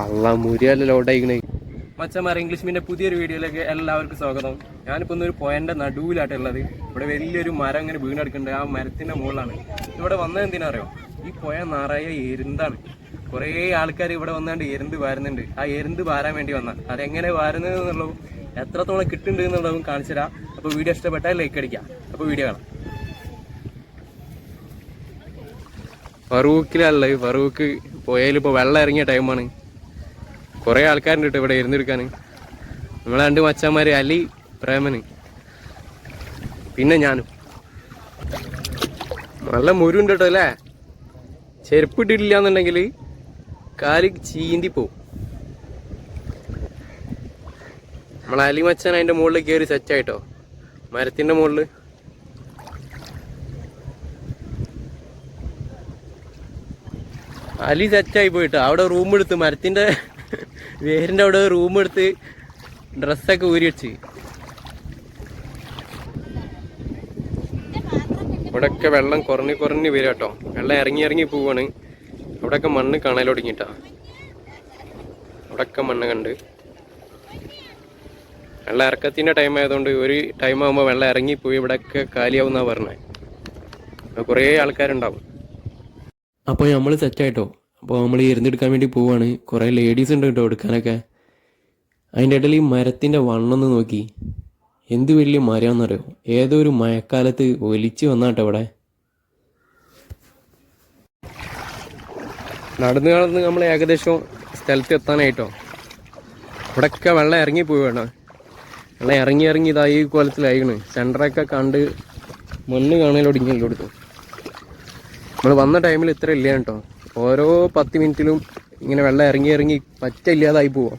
അള്ള മുരിയല്ല ലോഡായിക്കണേ. മച്ചന്മാരെ ഇംഗ്ലീഷ് മീൻ്റെ പുതിയൊരു വീഡിയോയിലേക്ക് എല്ലാവർക്കും സ്വാഗതം. ഞാനിപ്പോൾ ഒരു പോയിൻ്റെ നടുവിലായിട്ടുള്ളത്. ഇവിടെ വലിയൊരു മരം ഇങ്ങനെ വീണെടുക്കുന്നുണ്ട്. ആ മരത്തിൻ്റെ മുകളിലാണ് ഇവിടെ വന്നത്. എന്തിനാ അറിയോ? ഈ പോയ നിറയെ എരുന്താണ്. കുറേ ആൾക്കാർ ഇവിടെ വന്നാണ്ട് എരുന്ത് വാരുന്നുണ്ട്. ആ എരുന്ത് വാരാൻ വേണ്ടി വന്ന അതെങ്ങനെ വാരുന്നത് എന്നുള്ളതും എത്രത്തോളം കിട്ടുന്നുണ്ട് എന്നുള്ളതും കാണിച്ചു തരാം. അപ്പോൾ വീഡിയോ ഇഷ്ടപ്പെട്ടാൽ ലൈക്ക് അടിക്കാം. അപ്പോൾ വീഡിയോ കാണാം. ഫറൂഖിലല്ല, ഫറൂഖ് പോയാലിപ്പോൾ വെള്ളം ഇറങ്ങിയ ടൈമാണ്. കുറേ ആൾക്കാരുണ്ട് കേട്ടോ ഇവിടെ ഇരുന്നെടുക്കാൻ. നമ്മളെ രണ്ട് മച്ചന്മാർ, അലി, പ്രേമന്, പിന്നെ ഞാനും. നല്ല മുരുണ്ട് കേട്ടോ അല്ലേ? ചെരുപ്പിട്ടിട്ടില്ല എന്നുണ്ടെങ്കിൽ കാല് ചീന്തി പോവും. നമ്മളെ അലി മച്ചാൻ അതിൻ്റെ മുകളിൽ കയറി സെറ്റായിട്ടോ, മരത്തിൻ്റെ മുകളിൽ. അലി സെറ്റായി പോയിട്ടോ. അവിടെ റൂം എടുത്ത്, മരത്തിൻ്റെ വേരിൻ്റെ അവിടെ റൂം എടുത്ത് ഡ്രസ്സൊക്കെ ഊരി വെച്ച്. ഇവിടെയൊക്കെ വെള്ളം കുറഞ്ഞ് വരും കേട്ടോ. വെള്ളം ഇറങ്ങി പോവാണ്. അവിടെയൊക്കെ മണ്ണ് കാണാൻ തുടങ്ങിട്ടാ. അവിടെയൊക്കെ മണ്ണ് കണ്ട് വെള്ളം ഇറക്കത്തിൻ്റെ ടൈം ആയതുകൊണ്ട് ഒരു ടൈം ആകുമ്പോൾ വെള്ളം ഇറങ്ങിപ്പോയി ഇവിടെയൊക്കെ കാലിയാവുന്നാണ് പറഞ്ഞത്. കുറേ ആൾക്കാരുണ്ടാവും. അപ്പോൾ നമ്മൾ സെറ്റായിട്ടോ. അപ്പോൾ നമ്മൾ ഇരുന്നെടുക്കാൻ വേണ്ടി പോവാണ്. കുറേ ലേഡീസ് ഉണ്ട് കേട്ടോ എടുക്കാനൊക്കെ. അതിൻ്റെ ഇടയിൽ ഈ മരത്തിൻ്റെ വണ്ണൊന്ന് നോക്കി. എന്ത് വലിയ മരമാണെന്നറിയോ? ഏതോ ഒരു മഴക്കാലത്ത് ഒലിച്ച് വന്നാട്ടോ ഇവിടെ. നടന്ന് നമ്മൾ ഏകദേശം സ്ഥലത്ത് എത്താനായിട്ടോ. ഇവിടെയൊക്കെ വെള്ളം ഇറങ്ങിപ്പോയി വേണം. വെള്ളം ഇറങ്ങി ഇതായി കോലത്തിലായിക്കണ്. സെൻറ്ററൊക്കെ കണ്ട് മണ്ണ് കാണാനൊടുങ്ങിയല്ലോ കൊടുത്തു. നമ്മൾ വന്ന ടൈമിൽ ഇത്ര ഇല്ല കേട്ടോ. ഓരോ 10 മിനിറ്റിലും ഇങ്ങനെ വെള്ളം ഇറങ്ങി പറ്റ ഇല്ലാതായി പോവാം.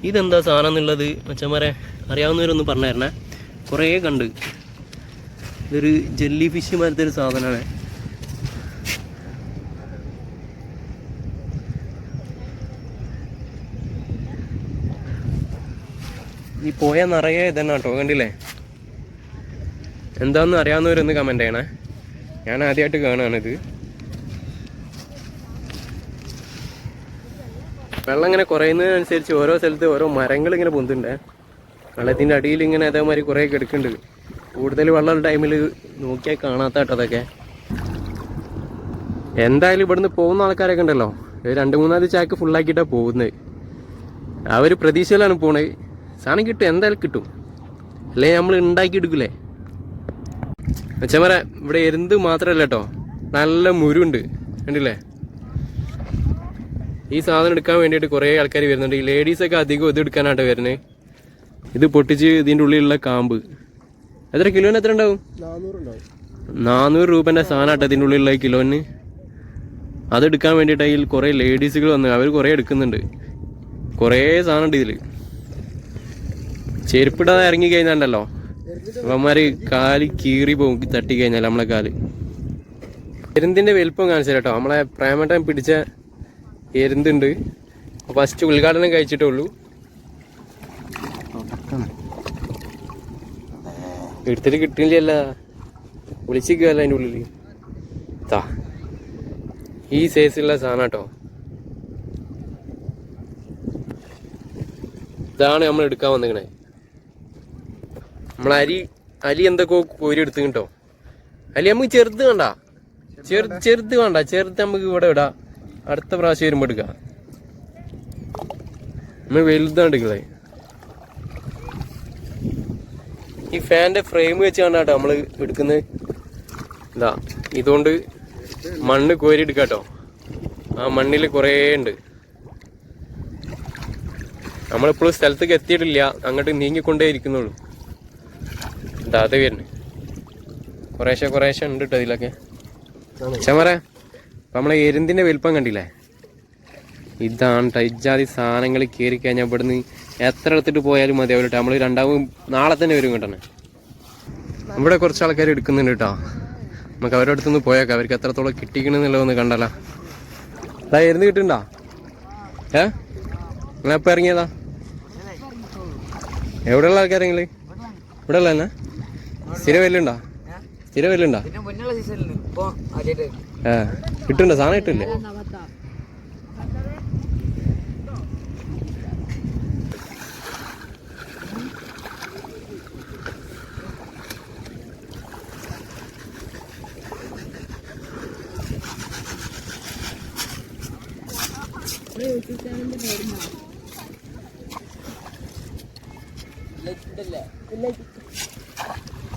ഇതെന്താ സാധനം എന്നുള്ളത് മച്ചന്മാരെ അറിയാവുന്നവരൊന്ന് പറഞ്ഞു തരണേ. കുറേ കണ്ട്. ഇതൊരു ജെല്ലി ഫിഷ് മാരത്തെ ഒരു സാധനമാണ്. ഈ പോയ നിറയെ ഇതന്നെ കേട്ടോ, കണ്ടില്ലേ? എന്താണെന്ന് അറിയാവുന്നവരൊന്ന് കമൻറ്റ് ചെയ്യണേ. ഞാൻ ആദ്യമായിട്ട് കാണുകയാണിത്. വെള്ളം ഇങ്ങനെ കുറയുന്നതിനനുസരിച്ച് ഓരോ സ്ഥലത്ത് ഓരോ മരങ്ങൾ ഇങ്ങനെ പൊന്തുണ്ട്. വെള്ളത്തിൻ്റെ അടിയിൽ ഇങ്ങനെ അതേമാതിരി കുറേ കിടക്കുന്നുണ്ട്. കൂടുതൽ വെള്ളമുള്ള ടൈമിൽ നോക്കിയാൽ കാണാത്ത കേട്ടോ അതൊക്കെ. എന്തായാലും ഇവിടുന്ന് പോകുന്ന ആൾക്കാരൊക്കെ ഉണ്ടല്ലോ, 2-3 ചാക്ക് ഫുള്ളാക്കിയിട്ടാണ് പോകുന്നത്. ആ ഒരു പ്രതീക്ഷയിലാണ് പോണത്. സാധനം കിട്ടും, എന്തായാലും കിട്ടും. അല്ലെങ്കിൽ നമ്മൾ ഉണ്ടാക്കിയെടുക്കില്ലേ മച്ചന്മാരെ? ഇവിടെ എരുന്ത് മാത്രമല്ല കേട്ടോ, നല്ല മുരുണ്ട്, കണ്ടില്ലേ? ഈ സാധനം എടുക്കാൻ വേണ്ടിയിട്ട് കുറേ ആൾക്കാർ വരുന്നുണ്ട്. ഈ ലേഡീസൊക്കെ അധികം ഇത് എടുക്കാനായിട്ട് വരുന്നത്. ഇത് പൊട്ടിച്ച് ഇതിൻ്റെ ഉള്ളിലുള്ള കാമ്പ് എത്ര കിലോന് എത്ര ഉണ്ടാവും? 400 രൂപേൻ്റെ സാധനമാട്ടോ ഇതിൻ്റെ ഉള്ളിലുള്ള കിലോന്. അതെടുക്കാൻ വേണ്ടിയിട്ട് അതിൽ കുറേ ലേഡീസുകൾ വന്ന് അവർ കുറേ എടുക്കുന്നുണ്ട്. കുറേ സാധനം ഉണ്ട് ഇതിൽ. ചെരുപ്പിടാതെ ഇറങ്ങി കഴിഞ്ഞാണ്ടല്ലോ അവന്മാര് കാല് കീറി പോകും, തട്ടി കഴിഞ്ഞാൽ നമ്മളെ കാല്. എരുന്തിൻ്റെ വലിപ്പം കാണിച്ചു കേട്ടോ. നമ്മളെ പ്രേമട്ടൻ പിടിച്ച എരുന്തുണ്ട്. ഫസ്റ്റ് ഉദ്ഘാടനം കഴിച്ചിട്ടേ ഉള്ളൂ. എടുത്തിട്ട് കിട്ടില്ലല്ല, വിളിച്ചിരിക്കുകയല്ല അതിൻ്റെ ഉള്ളിൽ. ഈ സൈസുള്ള സാധനം കേട്ടോ. ഇതാണ് നമ്മൾ എടുക്കാൻ വന്നിക്കണേ. നമ്മൾ അലി എന്തൊക്കെ കോരി എടുത്തു കേട്ടോ. അലി നമുക്ക് ചെറുത് വേണ്ട, ചെറുത് നമുക്ക് ഇവിടെ ഇടാം. അടുത്ത പ്രാവശ്യം വരുമ്പോൾ എടുക്കാം. നമ്മൾ വലുതാണ് എടുക്കണേ. ഈ ഫാൻ്റെ ഫ്രെയിം വെച്ച് കണ്ടാട്ടോ നമ്മൾ എടുക്കുന്നത്. ഇതുകൊണ്ട് മണ്ണ് കോരി എടുക്കാം കേട്ടോ. ആ മണ്ണിൽ കുറേ ഉണ്ട്. നമ്മളിപ്പോഴും സ്ഥലത്തേക്ക് എത്തിയിട്ടില്ല, അങ്ങോട്ട് നീങ്ങിക്കൊണ്ടേ ഇരിക്കുന്നുള്ളൂ. അത് വരുന്നു കുറേശ്ശെ ഉണ്ട് കേട്ടോ ഇതിലൊക്കെ. ചമറ നമ്മളെ എരുന്തിൻ്റെ വലിപ്പം കണ്ടില്ലേ? ഇതാണ് ടൈജാതി സാധനങ്ങൾ കയറി കഴിഞ്ഞാൽ ഇവിടുന്ന് എത്ര എടുത്തിട്ട് പോയാലും മതി. അവരിട്ട് നമ്മൾ രണ്ടാമത് നാളെ തന്നെ വരും കേട്ടോ. ഇവിടെ കുറച്ച് ആൾക്കാർ എടുക്കുന്നുണ്ട് കേട്ടോ. നമുക്ക് അവരുടെ അടുത്തുനിന്ന് പോയേക്കാം. അവർക്ക് എത്രത്തോളം കിട്ടിക്കണമെന്നുള്ളതൊന്ന് കണ്ടല്ലോ. അതാ എരുന്ന് കിട്ടുന്നുണ്ടോ? നിങ്ങളെപ്പോൾ ഇറങ്ങിയതാ? എവിടെയുള്ള ആൾക്കാരെങ്കിൽ ഇവിടെ ഉള്ള തന്നെ സ്ഥിരം വല്ലുണ്ടോ? സ്ഥിരം വരലുണ്ടോ? കിട്ടുണ്ടോ? സാധനം കിട്ടില്ലേ?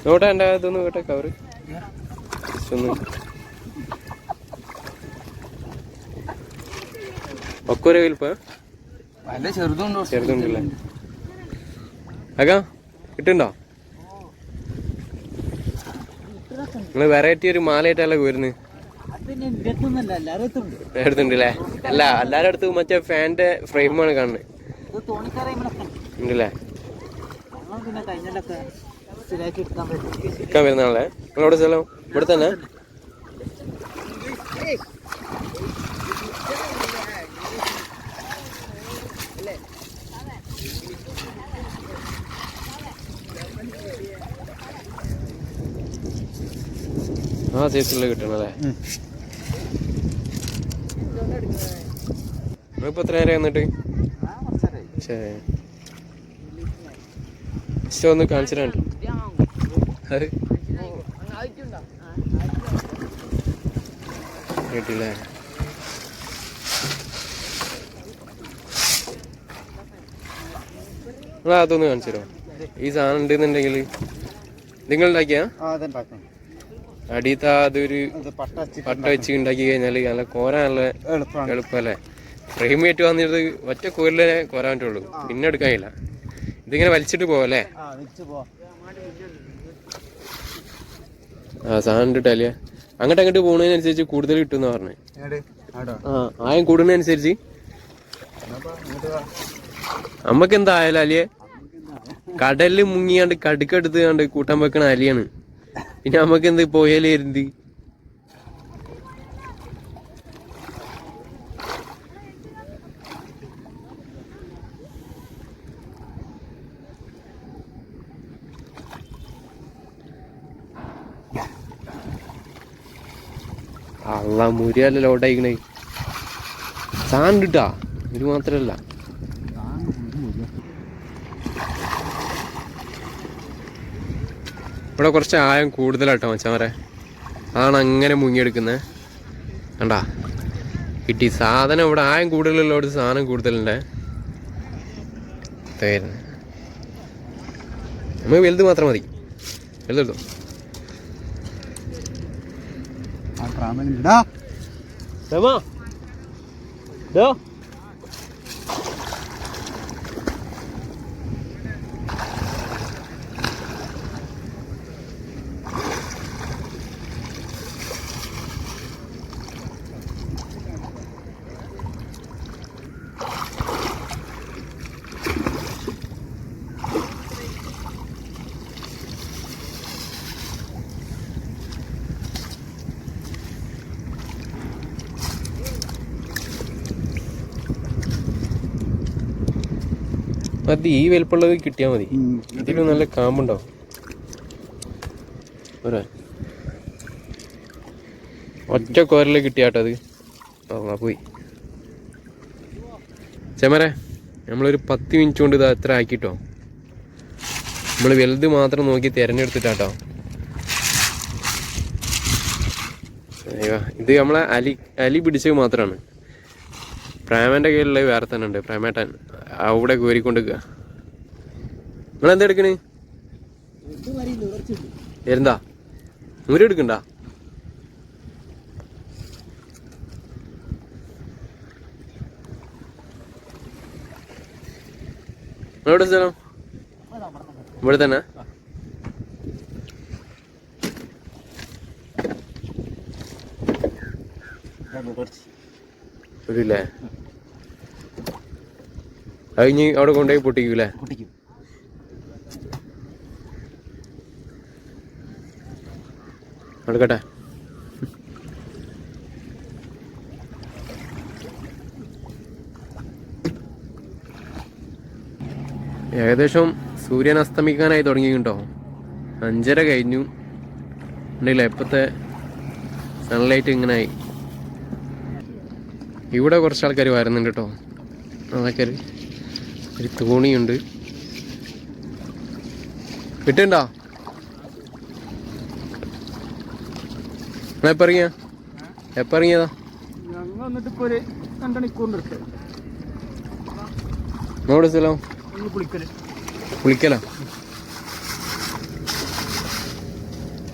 നോട്ടാ എൻ്റെ ഇതൊന്ന് കേട്ടെ കവറ് ഒക്കെ ഒരു വിൽപ്പ ചെറുതുണ്ടല്ലേ അക്കാ കിട്ടുണ്ടോ? നിങ്ങള് വെറൈറ്റി ഒരു മാലയായിട്ടല്ലേ വരുന്നത്? എടുത്തുണ്ടല്ലേ? അല്ല എല്ലാരും അടുത്ത് മറ്റേ ഫാൻ്റെ ഫ്രെയിമാണ് കാണുന്നത് ഉണ്ടല്ലേ? എടുക്കാൻ വരുന്ന ആളെ നിങ്ങളെവിടെ സ്ഥലം? ഇവിടെ തന്നെ? ആ സൈസിലുള്ള കിട്ടണല്ലേ? നിങ്ങളിപ്പോ എത്ര നേരം വന്നിട്ട്? ശരി ഇഷ്ടം ഒന്ന് കാണിച്ചിട്ടുണ്ട് കേട്ടില്ലേ? നിങ്ങൾ അതൊന്ന് കാണിച്ചു തരുമോ? ഈ സാധനം ഉണ്ടെന്നുണ്ടെങ്കിൽ നിങ്ങൾ ഉണ്ടാക്കിയാ അടിയത്ത അതൊരു പട്ട വെച്ച് ഉണ്ടാക്കി കഴിഞ്ഞാൽ നല്ല കോരാനുള്ള എളുപ്പമല്ലേ? ഫ്രെയിമായിട്ട് വന്നിട്ട് ഒറ്റ കോരിലെ കോരാൻ പറ്റുള്ളൂ, പിന്നെ എടുക്കാനില്ല. ഇതിങ്ങനെ വലിച്ചിട്ട് പോവല്ലേ? ആ സാധനം ഇട്ടിട്ടല്ലേ അങ്ങോട്ട് പോകുന്നതിനനുസരിച്ച് കൂടുതൽ കിട്ടുമെന്ന് പറഞ്ഞു. ആയം കൂടുന്നതനുസരിച്ച് നമ്മക്ക് എന്താ ആയാലും അലിയെ കടലിൽ മുങ്ങിയാണ്ട് കടുക്കെടുത്ത് കണ്ട് കൂട്ടാൻ വെക്കണ അലിയാണ്. പിന്നെ നമ്മക്ക് എന്ത് പോയാലേ ഇരുന്തി അള്ള മുരിയല്ല ലോഡായിക്കണേ. സാധനം കിട്ടാ ഇത് മാത്രല്ല ഇവിടെ കുറച്ച് ആയം കൂടുതലാട്ടോ മച്ചാമാരെ. അതാണ് അങ്ങനെ മുങ്ങിയെടുക്കുന്നത്. കണ്ടാ കിട്ടി സാധനം. ഇവിടെ ആയം കൂടുതലുള്ളവിടെ സാധനം കൂടുതലുണ്ടേ. നമുക്ക് വലുത് മാത്രം മതി. വലുതെടുത്തോ. മതി, ഈ വലുപ്പമുള്ളത് കിട്ടിയാൽ മതി. ഇതിലും നല്ല കാമ്പുണ്ടാവും. ഒറ്റ കോരല് കിട്ടിയാട്ടത് പോയി. ചെമരെ നമ്മളൊരു 10 മിനിറ്റ് കൊണ്ട് ഇത് അത്ര ആക്കിട്ടോ. നമ്മൾ വലുത് മാത്രം നോക്കി തിരഞ്ഞെടുത്തിട്ടാട്ടോ. ഇത് നമ്മളെ അലി പിടിച്ചത് മാത്രമാണ്. പ്രേമന്റെ കയ്യിലുള്ളത് വേറെ തന്നെ ഉണ്ട്. പ്രേമേട്ടൻ അവിടെ കോരിക്കൊണ്ടിരിക്കുക. നിങ്ങളെന്താ എടുക്കണേ? എന്താ നൂര് എടുക്കണ്ട? നിങ്ങളെവിടെ സ്ഥലം? ഇവിടെ തന്നെ? ഇല്ലേ? അത് ഇനി അവിടെ കൊണ്ടുപോയി പൊട്ടിക്കൂലേ? എടുക്കട്ടെ. ഏകദേശം സൂര്യൻ അസ്തമിക്കാനായി തുടങ്ങിയിട്ടുണ്ടോ. 5:30 കഴിഞ്ഞു. ഉണ്ടല്ലേ ഇപ്പോഴത്തെ സൺലൈറ്റ് ഇങ്ങനെ ആയി. ഇവിടെ കുറച്ച് ആൾക്കാർ വരുന്നുണ്ട് കേട്ടോ. അതൊക്കെ ഒരു തോണിയുണ്ട്. കിട്ടുണ്ടോ? എപ്പോൾ ഇറങ്ങിയ? എപ്പോൾ ഇറങ്ങിയതാ? നോട് സ്ഥലം പുളിക്കല.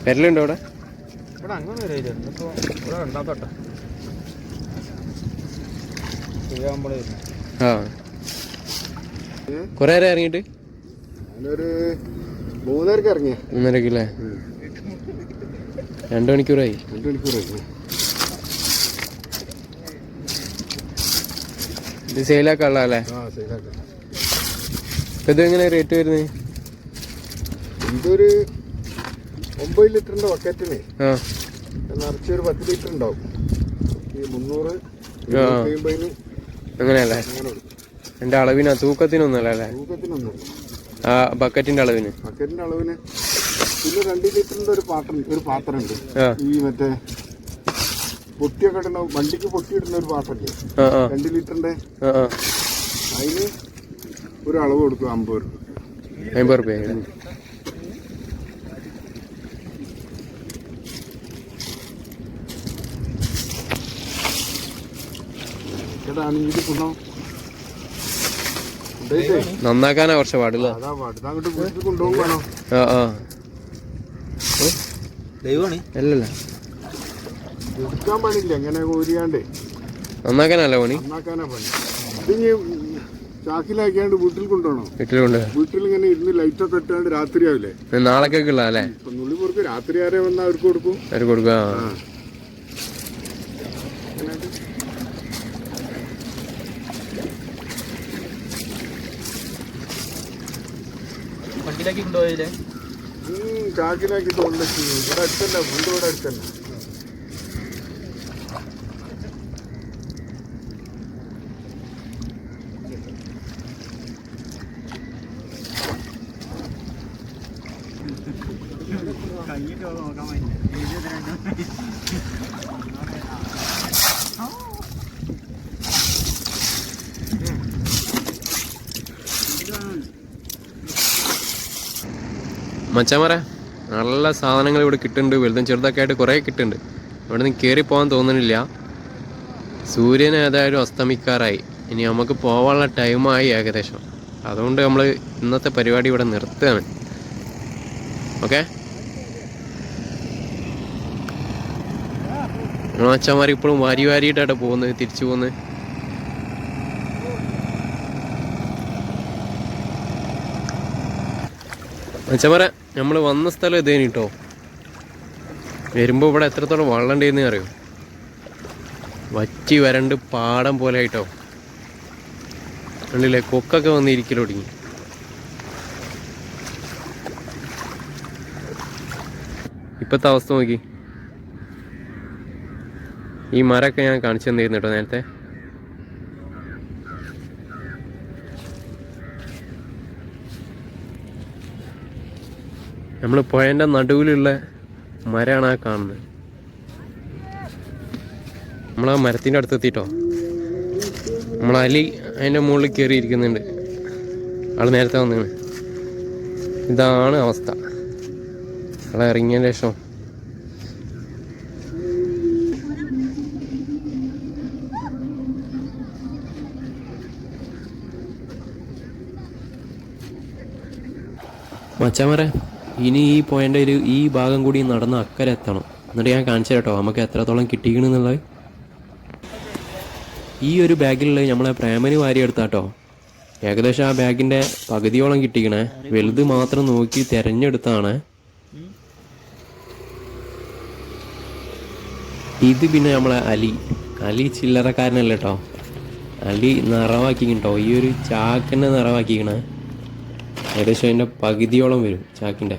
വരലുണ്ടോ അവിടെ? ആ കൊറേ നേരം ഇറങ്ങിയിട്ട് 3:30 ഇറങ്ങിയ 3:30 അല്ലേ? 2 മണിക്കൂറായി. ഇത് സെയിലാക്കാനുള്ള അല്ലേ? ഇത് എങ്ങനെ റേറ്റ് വരുന്നത്? ഇതൊരു 9 ലിറ്ററിന്റെ ബക്കറ്റിന് നിറച്ചൊരു 10 ലിറ്റർ ഉണ്ടാവും. ഈ 300 അങ്ങനെയല്ലേ? എൻ്റെ അളവിനാ, തൂക്കത്തിനൊന്നുമല്ല അല്ലേ? തൂക്കത്തിനൊന്നുമില്ല. ആ ബക്കറ്റിന്റെ അളവിന്. പിന്നെ 2 ലിറ്ററിന്റെ ഒരു പാത്രം ഉണ്ട്. ഈ മറ്റേ പൊട്ടിയൊക്കെ ഇടുന്ന വണ്ടിക്ക് പൊട്ടിയിടുന്ന ഒരു പാത്രല്ലേ, 2 ലിറ്ററിന്റെ. അതിന് ഒരു അളവ് കൊടുക്കും 50 രൂപ. നന്നാക്കാനാ കുറച്ച് പാടില്ല. കൊണ്ടുപോകാനോ? അല്ലല്ല, എടുക്കാൻ പണില്ല. എങ്ങനെ കോരിയാണ്ട് നന്നാക്കാനല്ല പണി. നന്നാക്കാനാ പണി. ഇതിന് ചാക്കിലാക്കിയാണ്ട് വീട്ടിൽ കൊണ്ടുപോകണം. വീട്ടിൽ ഇങ്ങനെ ഇരുന്ന് ലൈറ്റൊക്കെ ഇട്ടാണ്ട് രാത്രിയാവില്ലേ? നാളേക്കുള്ള അല്ലേ? നുള്ളി പൊറുക്ക് രാത്രി ആരെ വന്നാൽ അവർക്ക് കൊടുക്കും. വണ്ടിയിലേക്ക് കൊണ്ടുപോയില്ലേ? ചാക്കിലാക്കി കൊണ്ടുവച്ചു. ഇവിടെ അടുത്തല്ല, വീട് ഇവിടെ അടുത്തല്ല. മച്ചാമാരെ, നല്ല സാധനങ്ങൾ ഇവിടെ കിട്ടുന്നുണ്ട്. വലുതും ചെറുതൊക്കെ ആയിട്ട് കുറേ കിട്ടുന്നുണ്ട്. ഇവിടെ നിന്ന് കയറി പോകാൻ തോന്നുന്നില്ല. സൂര്യൻ ഏതായാലും അസ്തമിക്കാറായി. ഇനി നമുക്ക് പോകാനുള്ള ടൈമായി ഏകദേശം. അതുകൊണ്ട് നമ്മൾ ഇന്നത്തെ പരിപാടി ഇവിടെ നിർത്തുകയാണ്. ഓക്കെ, മച്ചാമാർ ഇപ്പോഴും വാരിയിട്ടാണ് പോകുന്നത്, തിരിച്ചു പോകുന്നത്. മച്ചാമാരെ, നമ്മൾ വന്ന സ്ഥലം ഇതേനി കേട്ടോ. വരുമ്പോൾ ഇവിടെ എത്രത്തോളം വെള്ളം ഉണ്ടെന്ന് അറിയോ? വറ്റി വരണ്ട് പാടം പോലെ ആയിട്ടോ. കണ്ടില്ലേ, കൊക്കൊക്കെ വന്നിരിക്കൽ തുടങ്ങി. ഇപ്പോഴത്തെ അവസ്ഥ നോക്കി. ഈ മരമൊക്കെ ഞാൻ കാണിച്ചു തന്നിരുന്നു കേട്ടോ നേരത്തെ. നമ്മൾ പുഴേൻ്റെ നടുവിലുള്ള മരമാണ് ആ കാണുന്നത്. നമ്മളാ മരത്തിൻ്റെ അടുത്ത് എത്തിയിട്ടോ. നമ്മളലി അതിൻ്റെ മുകളിൽ കയറിയിരിക്കുന്നുണ്ട്. ആൾ നേരത്തെ വന്നാണ്. ഇതാണ് അവസ്ഥ. ആളെ ഇറങ്ങിയതിന് ശേഷം മച്ചാമാരെ, ഇനി ഈ പോയിൻ്റെ ഈ ഭാഗം കൂടി നടന്ന് അക്കരെ എത്തണം. എന്നിട്ട് ഞാൻ കാണിച്ചു കേട്ടോ നമുക്ക് എത്രത്തോളം കിട്ടിക്കണെന്നുള്ളത്. ഈ ഒരു ബാഗിലുള്ള നമ്മളെ പ്രേമന് വാരി എടുത്താട്ടോ. ഏകദേശം ആ ബാഗിൻ്റെ പകുതിയോളം കിട്ടിക്കണേ. വലുത് മാത്രം നോക്കി തിരഞ്ഞെടുത്താണ്. ഇത് പിന്നെ നമ്മളെ അലി ചില്ലറക്കാരനല്ല കേട്ടോ. അലി നിറവാക്കിക്കട്ടോ. ഈ ഒരു ചാക്കിൻ്റെ നിറവാക്കിക്കണേ. ഏകദേശം അതിൻ്റെ പകുതിയോളം വരും ചാക്കിൻ്റെ.